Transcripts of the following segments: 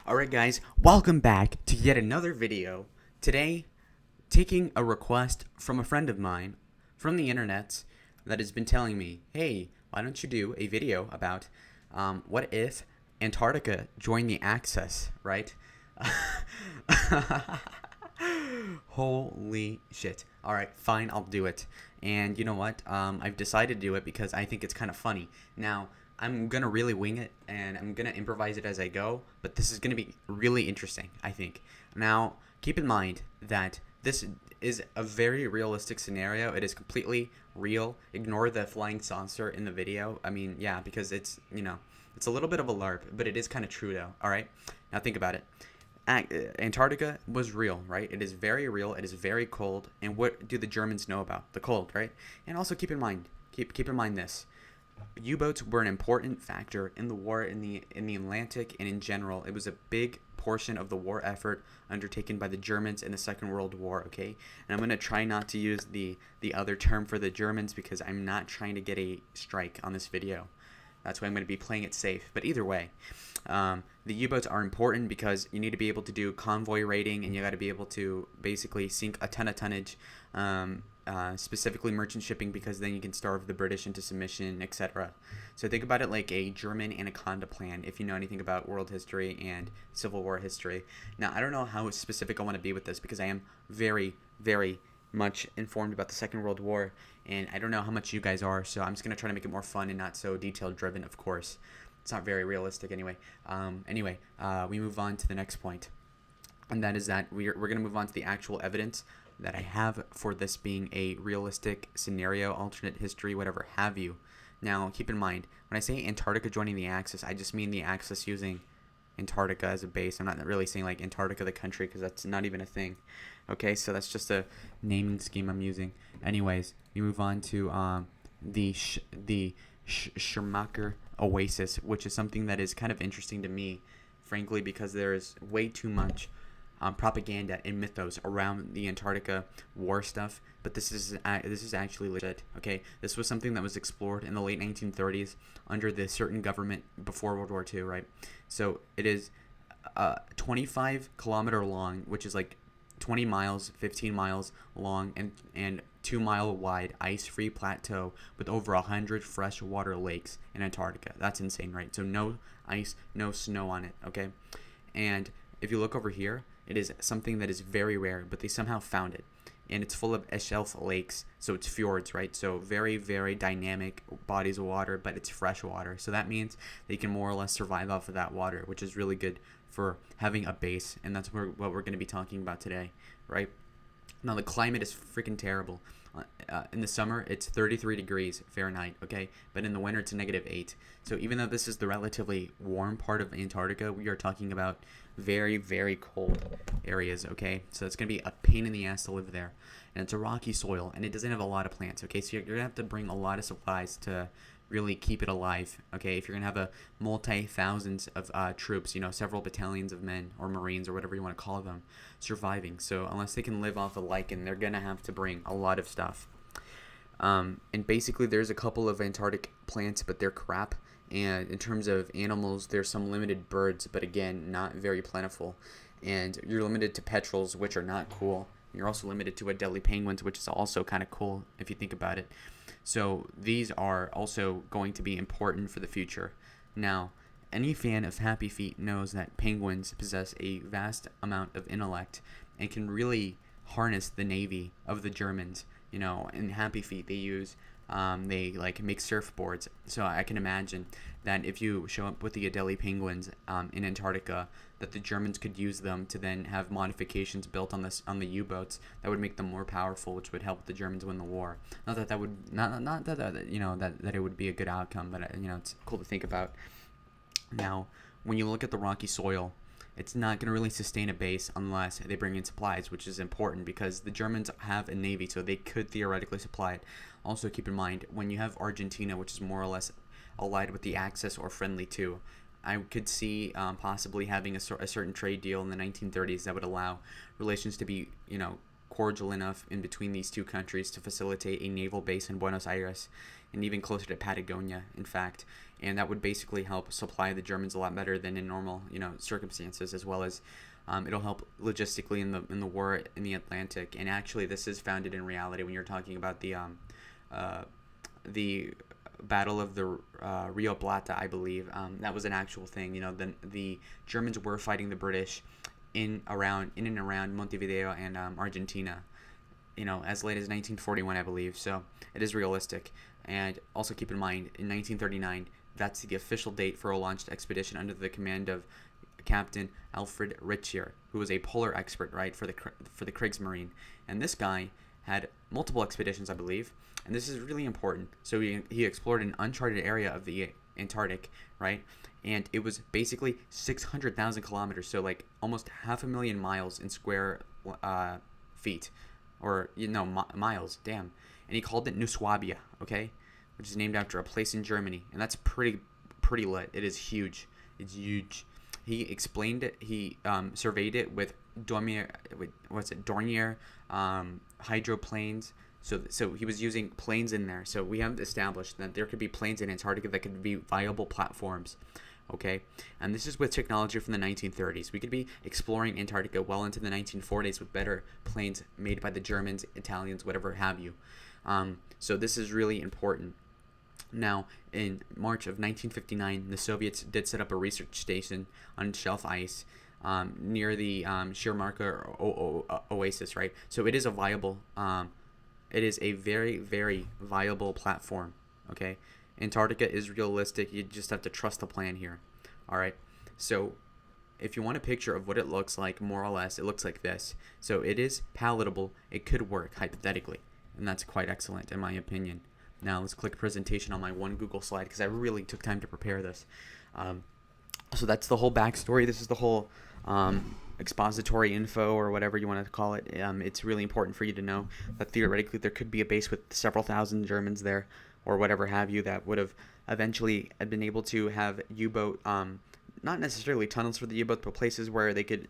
Alright guys, welcome back to yet another video. Today, taking a request from a friend of mine from the internet that has been telling me, hey, why don't you do a video about what if Antarctica joined the Axis, right? Holy shit. Alright, fine, I'll do it. And you know what? I've decided to do it because I think it's kind of funny. Now, I'm going to really wing it and I'm going to improvise it as I go, but this is going to be really interesting, I think. Now, keep in mind that this is a very realistic scenario. It is completely real. Ignore the flying saucer in the video. I mean, yeah, because it's a little bit of a LARP, but it is kind of true though, all right? Now think about it. Antarctica was real, right? It is very real. It is very cold. And what do the Germans know about the cold, right? And also keep in mind this: U-boats were an important factor in the war in the Atlantic, and in general, it was a big portion of the war effort undertaken by the Germans in the Second World War. Okay, and I'm gonna try not to use the other term for the Germans because I'm not trying to get a strike on this video. That's why I'm going to be playing it safe. But either way, the U-boats are important because you need to be able to do convoy raiding, and you got to be able to basically sink a ton of tonnage, specifically merchant shipping, because then you can starve the British into submission, etc. So think about it like a German anaconda plan, if you know anything about world history and Civil War history. Now, I don't know how specific I want to be with this because I am very, very much informed about the Second World War, and I don't know how much you guys are, so I'm just going to try to make it more fun and not so detail driven, of course. It's not very realistic anyway. We move on to the next point, and that is that we're going to move on to the actual evidence that I have for this being a realistic scenario, alternate history, whatever have you. Now, keep in mind, when I say Antarctica joining the Axis, I just mean the Axis using Antarctica as a base. I'm not really saying like Antarctica the country, because that's not even a thing. Okay, so that's just a naming scheme I'm using. Anyways, we move on to the Schumacher Oasis, which is something that is kind of interesting to me, frankly, because there is way too much propaganda and mythos around the Antarctica war stuff. But this is actually legit. Okay, this was something that was explored in the late 1930s under the certain government before World War II, right? So it is 25-kilometer long, which is like 20 miles, 15 miles long, and 2-mile wide ice-free plateau with over 100 freshwater lakes in Antarctica. That's insane, right? So no ice, no snow on it, okay? And if you look over here, it is something that is very rare, but they somehow found it. And it's full of shelf lakes, so it's fjords, right? So very, very dynamic bodies of water, but it's fresh water. So that means they can more or less survive off of that water, which is really good for having a base. And that's what we're going to be talking about today, right? Now, the climate is freaking terrible. In the summer, it's 33 degrees Fahrenheit, okay? But in the winter, it's -8. So even though this is the relatively warm part of Antarctica, we are talking about very, very cold areas, okay? So it's going to be a pain in the ass to live there. And it's a rocky soil, and it doesn't have a lot of plants, okay? So you're going to have to bring a lot of supplies to really keep it alive, okay? If you're going to have a multi-thousands of troops, several battalions of men or Marines or whatever you want to call them, surviving. So unless they can live off the lichen, they're going to have to bring a lot of stuff. And basically there's a couple of Antarctic plants, but they're crap. And in terms of animals, there's some limited birds, but again, not very plentiful. And you're limited to petrels, which are not cool. You're also limited to Adelie penguins, which is also kind of cool if you think about it. So these are also going to be important for the future. Now, any fan of Happy Feet knows that penguins possess a vast amount of intellect and can really harness the navy of the Germans. In Happy Feet, they make surfboards. So I can imagine that if you show up with the Adelie penguins in Antarctica, that the Germans could use them to then have modifications built on the U-boats that would make them more powerful, which would help the Germans win the war. Not that that would not that that it would be a good outcome, but it's cool to think about. Now, when you look at the rocky soil, it's not going to really sustain a base unless they bring in supplies, which is important because the Germans have a navy, so they could theoretically supply it. Also, keep in mind, when you have Argentina, which is more or less allied with the Axis or friendly too, I could see possibly having a certain trade deal in the 1930s that would allow relations to be, cordial enough in between these two countries to facilitate a naval base in Buenos Aires and even closer to Patagonia, in fact. and that would basically help supply the Germans a lot better than in normal, circumstances, as well as it'll help logistically in the war in the Atlantic. And actually, this is founded in reality when you're talking about the Battle of the Rio Plata, I believe. That was an actual thing. The Germans were fighting the British in and around Montevideo and Argentina, as late as 1941, I believe. So it is realistic. And also keep in mind, in 1939, that's the official date for a launched expedition under the command of Captain Alfred Rittier, who was a polar expert, right, for the Kriegsmarine. And this guy had multiple expeditions, I believe, and this is really important. So he explored an uncharted area of the Antarctic, right, and it was basically 600,000 kilometers, so like almost 500,000 miles in square feet, or miles, damn. And he called it Nuswabia, okay, which is named after a place in Germany, and that's pretty lit. It is huge. It's huge. He explained it. He surveyed it with Dornier hydroplanes. So he was using planes in there. So we have established that there could be planes in Antarctica that could be viable platforms. Okay, and this is with technology from the 1930s. We could be exploring Antarctica well into the 1940s with better planes made by the Germans, Italians, whatever have you. So this is really important. Now, in March of 1959, the Soviets did set up a research station on shelf ice near the Shirmarka Oasis, right? So it is a viable, it is a very, very viable platform, okay? Antarctica is realistic. You just have to trust the plan here, all right? So if you want a picture of what it looks like, more or less, it looks like this. So it is palatable. It could work, hypothetically, and that's quite excellent, in my opinion. Now let's click presentation on my one Google slide because I really took time to prepare this. So that's the whole backstory. This is the whole expository info, or whatever you want to call it. It's really important for you to know that theoretically there could be a base with several thousand Germans there, or whatever have you, that would have eventually been able to have U-boat, not necessarily tunnels for the U-boats, but places where they could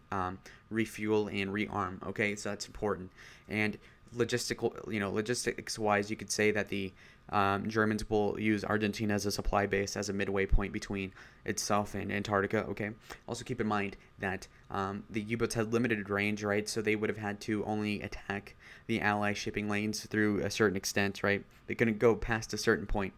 refuel and rearm. Okay, so that's important. And logistics-wise, you could say that the Germans will use Argentina as a supply base, as a midway point between itself and Antarctica, okay? Also keep in mind that the U-boats had limited range, right? So they would have had to only attack the Allied shipping lanes through a certain extent, right? They couldn't go past a certain point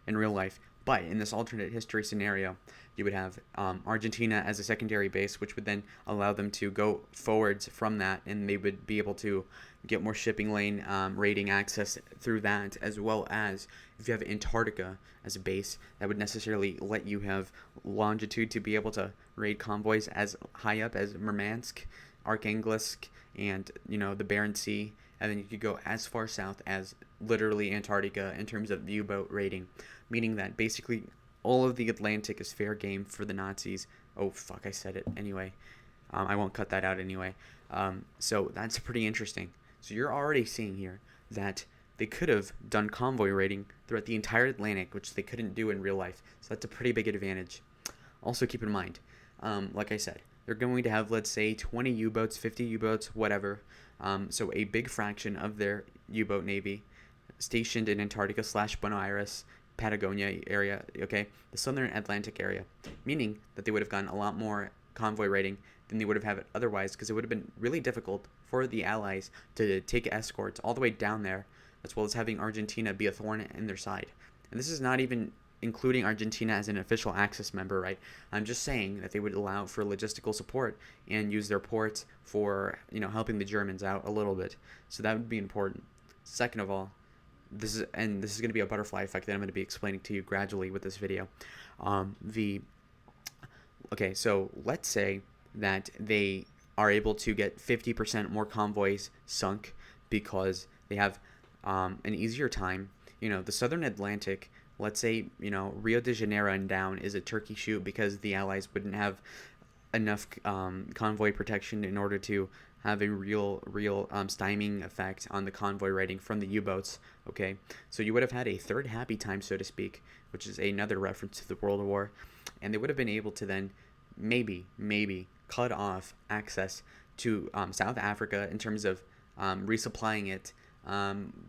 in real life. But in this alternate history scenario, you would have Argentina as a secondary base, which would then allow them to go forwards from that, and they would be able to get more shipping lane raiding access through that, as well as if you have Antarctica as a base, that would necessarily let you have longitude to be able to raid convoys as high up as Murmansk, Arkhangelsk, and the Barents Sea, and then you could go as far south as literally Antarctica in terms of U-boat raiding, meaning that basically all of the Atlantic is fair game for the Nazis. Oh, fuck, I said it. Anyway, I won't cut that out anyway. So that's pretty interesting. So you're already seeing here that they could have done convoy raiding throughout the entire Atlantic, which they couldn't do in real life. So that's a pretty big advantage. Also keep in mind, like I said, they're going to have, let's say, 20 U-boats, 50 U-boats, whatever. So a big fraction of their U-boat navy stationed in Antarctica / Buenos Aires, Patagonia area, okay, the southern Atlantic area, meaning that they would have gotten a lot more convoy raiding than they would have had otherwise, because it would have been really difficult for the Allies to take escorts all the way down there, as well as having Argentina be a thorn in their side. And this is not even including Argentina as an official Axis member, right? I'm just saying that they would allow for logistical support and use their ports for, helping the Germans out a little bit. So that would be important. Second of all, this is going to be a butterfly effect that I'm going to be explaining to you gradually with this video. Okay, so let's say that they are able to get 50% more convoys sunk because they have an easier time. The southern Atlantic, let's say, Rio de Janeiro and down is a Turkey shoot because the Allies wouldn't have enough convoy protection in order to have a real stymieing effect on the convoy raiding from the U-boats, okay? So you would have had a third happy time, so to speak, which is another reference to the World War, and they would have been able to then maybe cut off access to South Africa in terms of resupplying it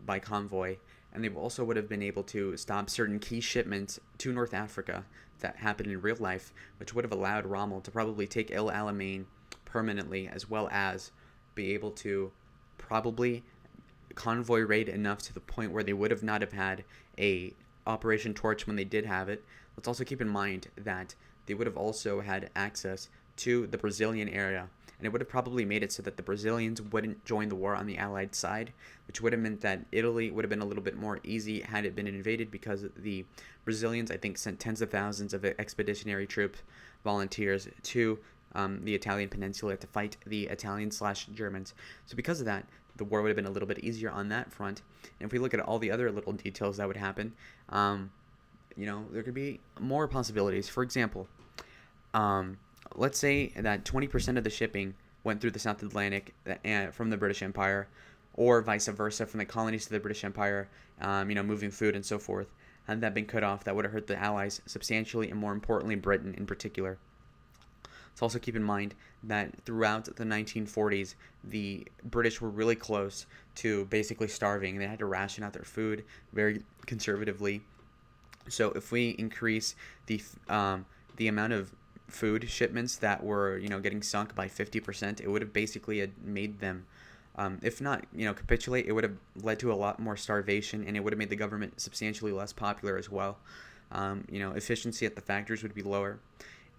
by convoy, and they also would have been able to stop certain key shipments to North Africa that happened in real life, which would have allowed Rommel to probably take El Alamein permanently, as well as be able to probably convoy raid enough to the point where they would have not have had a Operation Torch when they did have it. Let's also keep in mind that they would have also had access to the Brazilian area, and it would have probably made it so that the Brazilians wouldn't join the war on the Allied side, which would have meant that Italy would have been a little bit more easy had it been invaded, because the Brazilians, I think, sent tens of thousands of expeditionary troop volunteers to the Italian peninsula to fight the Italian/Germans. So because of that, the war would have been a little bit easier on that front. And if we look at all the other little details that would happen, there could be more possibilities. For example, let's say that 20% of the shipping went through the South Atlantic from the British Empire, or vice versa, from the colonies to the British Empire, moving food and so forth. Had that been cut off, that would have hurt the Allies substantially, and more importantly, Britain in particular. Let's also keep in mind that throughout the 1940s, the British were really close to basically starving. They had to ration out their food very conservatively. So if we increase the amount of food shipments that were getting sunk by 50%, it would have basically made them, if not capitulate, it would have led to a lot more starvation, and it would have made the government substantially less popular as well. Efficiency at the factories would be lower.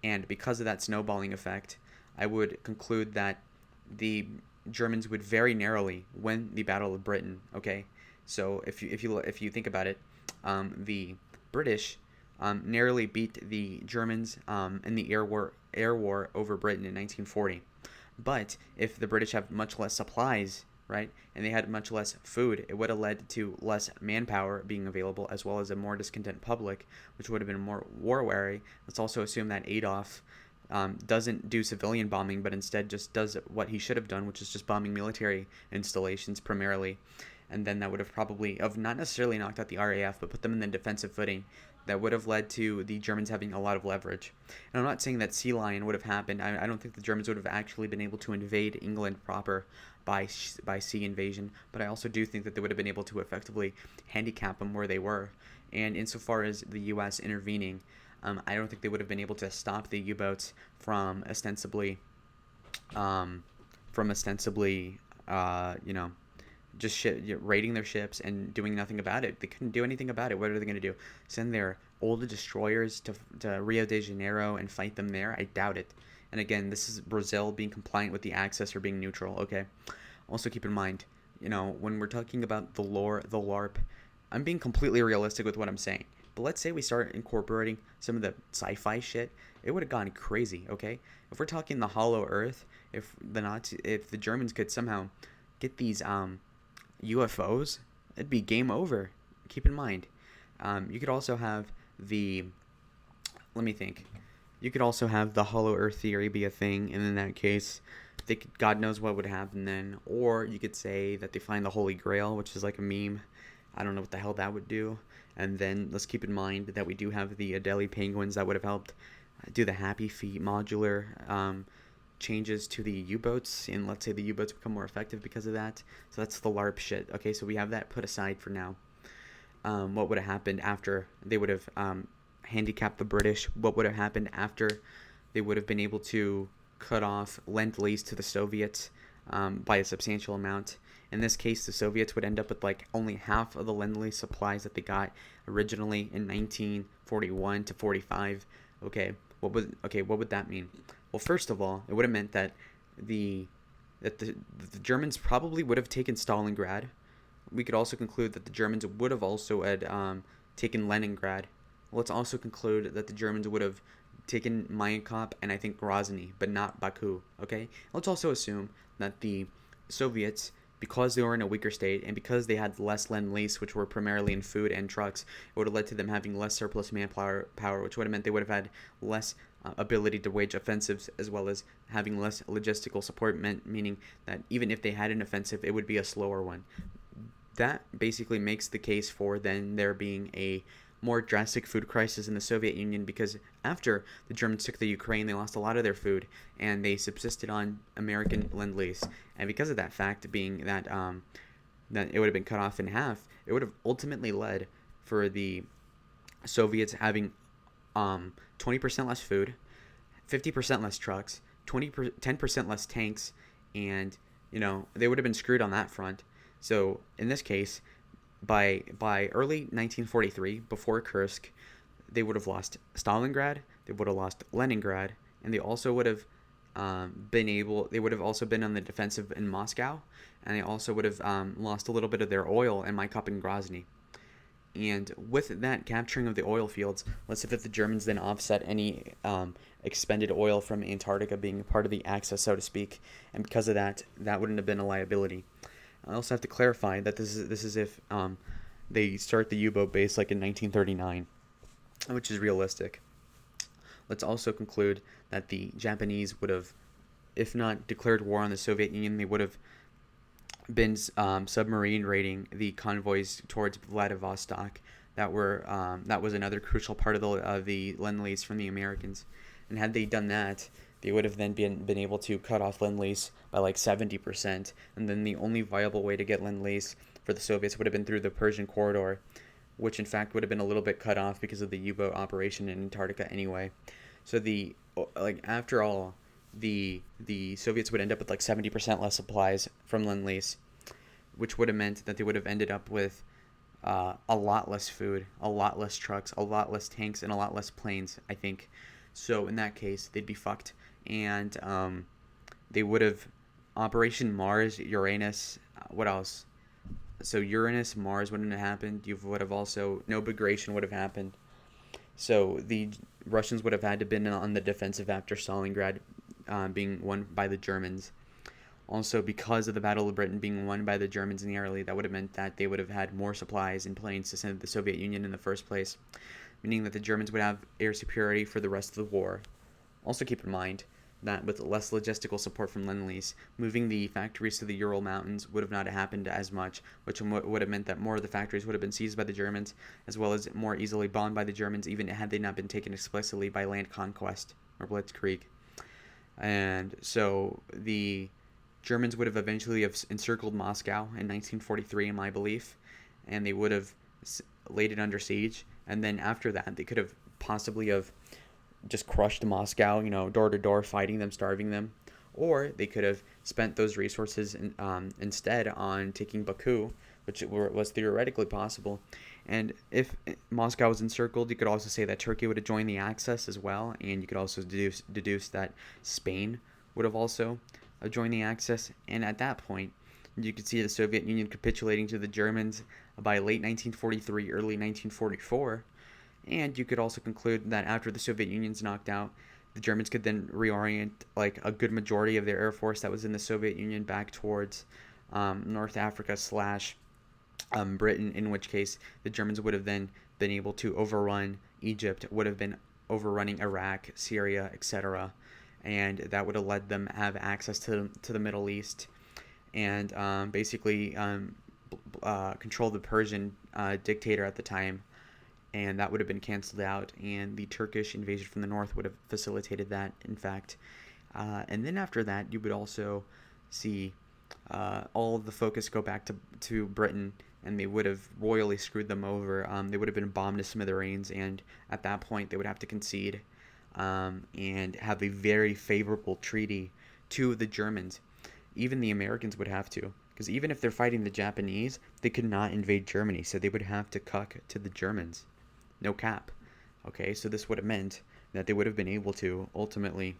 And because of that snowballing effect, I would conclude that the Germans would very narrowly win the Battle of Britain. Okay, so if you think about it, the British narrowly beat the Germans in the air war over Britain in 1940. But if the British have much less supplies, right, and they had much less food, it would have led to less manpower being available, as well as a more discontent public, which would have been more war weary. Let's also assume that Adolf doesn't do civilian bombing, but instead just does what he should have done, which is just bombing military installations primarily. And then that would have probably not necessarily knocked out the RAF, but put them in the defensive footing. That would have led to the Germans having a lot of leverage. And I'm not saying that Sea Lion would have happened. I don't think the Germans would have actually been able to invade England proper by sea invasion, but I also do think that they would have been able to effectively handicap them where they were. And insofar as the U.S. intervening, I don't think they would have been able to stop the U-boats from ostensibly, just raiding their ships and doing nothing about it. They couldn't do anything about it. What are they going to do? Send their old destroyers to Rio de Janeiro and fight them there? I doubt it. And again, this is Brazil being compliant with the Axis or being neutral, okay? Also keep in mind, when we're talking about the lore, the LARP, I'm being completely realistic with what I'm saying. But let's say we start incorporating some of the sci-fi shit, it would have gone crazy, okay? If we're talking the Hollow Earth, if the Germans could somehow get these UFOs, it'd be game over. Keep in mind, you could also have you could also have the Hollow Earth theory be a thing, and in that case, God knows what would happen then. Or you could say that they find the Holy Grail, which is like a meme. I don't know what the hell that would do. And then let's keep in mind that we do have the Adelie Penguins that would have helped do the Happy Feet modular changes to the U-boats, and let's say the U-boats become more effective because of that. So that's the LARP shit. Okay, so we have that put aside for now. What would have happened after they would have handicapped the British? What would have happened after they would have been able to cut off Lend-Lease to the Soviets by a substantial amount? In this case, the Soviets would end up with like only half of the Lend-Lease supplies that they got originally in 1941 to 45. Okay, what would that mean? Well, first of all, it would have meant that the Germans probably would have taken Stalingrad. We could also conclude that the Germans would have also taken Leningrad. Let's also conclude that the Germans would have taken Mayankop and I think Grozny, but not Baku. Okay. Let's also assume that the Soviets, because they were in a weaker state and because they had less Lend-Lease, which were primarily in food and trucks, it would have led to them having less surplus manpower, which would have meant they would have had less ability to wage offensives, as well as having less logistical support, meaning that even if they had an offensive, it would be a slower one. That basically makes the case for then there being a more drastic food crisis in the Soviet Union, because after the Germans took the Ukraine, they lost a lot of their food and they subsisted on American Lend-Lease. And because of that fact being that then it would have been cut off in half. It would have ultimately led for the Soviets having 20% less food, 50% less trucks, 10% less tanks, and they would have been screwed on that front. So in this case, by early 1943, before Kursk, they would have lost Stalingrad, they would have lost Leningrad, and they also would have they would have also been on the defensive in Moscow, and they also would have lost a little bit of their oil in Maikop and Grozny. And with that capturing of the oil fields, let's say that the Germans then offset any expended oil from Antarctica being part of the Axis, so to speak, and because of that, that wouldn't have been a liability. I also have to clarify that this is if they start the U-boat base like in 1939, which is realistic. Let's also conclude that the Japanese would have, if not declared war on the Soviet Union, they would have been submarine raiding the convoys towards Vladivostok. That was another crucial part of the Lend-Lease from the Americans. And had they done that, they would have then been able to cut off Lend-Lease by like 70%. And then the only viable way to get Lend-Lease for the Soviets would have been through the Persian corridor, which in fact would have been a little bit cut off because of the U-boat operation in Antarctica anyway. So after all, the Soviets would end up with like 70% less supplies from Lend-Lease, which would have meant that they would have ended up with a lot less food, a lot less trucks, a lot less tanks, and a lot less planes, I think. So in that case, they'd be fucked. And they would have Operation Mars, Uranus, what else? So Uranus, Mars wouldn't have happened. You would have also, no migration would have happened. So the Russians would have had to been on the defensive after Stalingrad being won by the Germans. Also, because of the Battle of Britain being won by the Germans nearly, that would have meant that they would have had more supplies and planes to send to the Soviet Union in the first place, meaning that the Germans would have air superiority for the rest of the war. Also keep in mind that with less logistical support from Lend-Lease, moving the factories to the Ural Mountains would have not happened as much, which would have meant that more of the factories would have been seized by the Germans, as well as more easily bombed by the Germans, even had they not been taken explicitly by land conquest or blitzkrieg. And so the Germans would have eventually encircled Moscow in 1943, in my belief, and they would have laid it under siege. And then after that, they could have possibly have just crushed Moscow, door to door, fighting them, starving them. Or they could have spent those resources instead on taking Baku, which was theoretically possible. And if Moscow was encircled, you could also say that Turkey would have joined the Axis as well, and you could also deduce that Spain would have also joined the Axis. And at that point, you could see the Soviet Union capitulating to the Germans by late 1943, early 1944. And you could also conclude that after the Soviet Union's knocked out, the Germans could then reorient like a good majority of their air force that was in the Soviet Union back towards North Africa / Britain, in which case the Germans would have then been able to overrun Egypt, would have been overrunning Iraq, Syria, etc. And that would have led them have access to the Middle East and basically control the Persian dictator at the time. And that would have been canceled out, and the Turkish invasion from the north would have facilitated that, in fact. And then after that, you would also see all of the focus go back to Britain, and they would have royally screwed them over. They would have been bombed to smithereens, and at that point, they would have to concede and have a very favorable treaty to the Germans. Even the Americans would have to, because even if they're fighting the Japanese, they could not invade Germany, so they would have to cuck to the Germans. No cap. Okay, so this would have meant that they would have been able to ultimately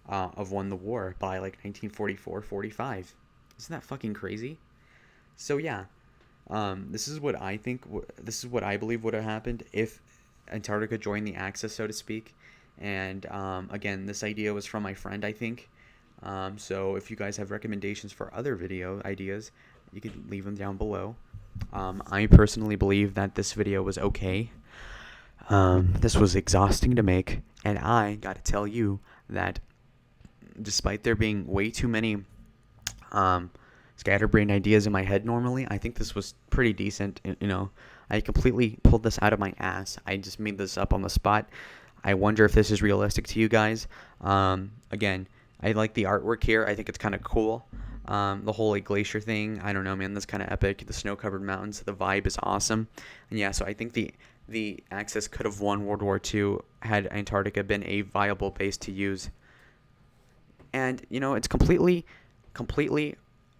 have won the war by like 1944-45. Isn't that fucking crazy? So yeah, this is what I think. This is what I believe would have happened if Antarctica joined the Axis, so to speak. And again, this idea was from my friend, I think. So if you guys have recommendations for other video ideas, you can leave them down below. I personally believe that this video was okay. This was exhausting to make, and I gotta tell you that despite there being way too many scatterbrained ideas in my head normally, I think this was pretty decent. I completely pulled this out of my ass. I just made this up on the spot. I wonder if this is realistic to you guys. Again, I like the artwork here. I think it's kind of cool. The whole like glacier thing, I don't know, man. That's kind of epic. The snow-covered mountains, the vibe is awesome. And yeah, so I think the Axis could have won World War II had Antarctica been a viable base to use. And it's completely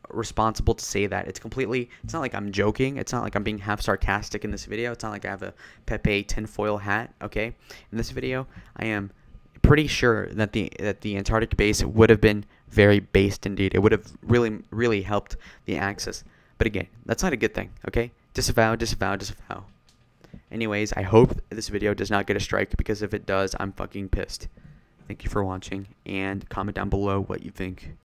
responsible to say that. It's not like I'm joking. It's not like I'm being half sarcastic in this video. It's not like I have a Pepe tinfoil hat, okay? In this video, I am pretty sure that the Antarctic base would have been very based indeed. It would have really helped the Axis. But again, that's not a good thing, okay? Disavow, disavow, disavow. Anyways, I hope this video does not get a strike, because if it does, I'm fucking pissed. Thank you for watching, and comment down below what you think.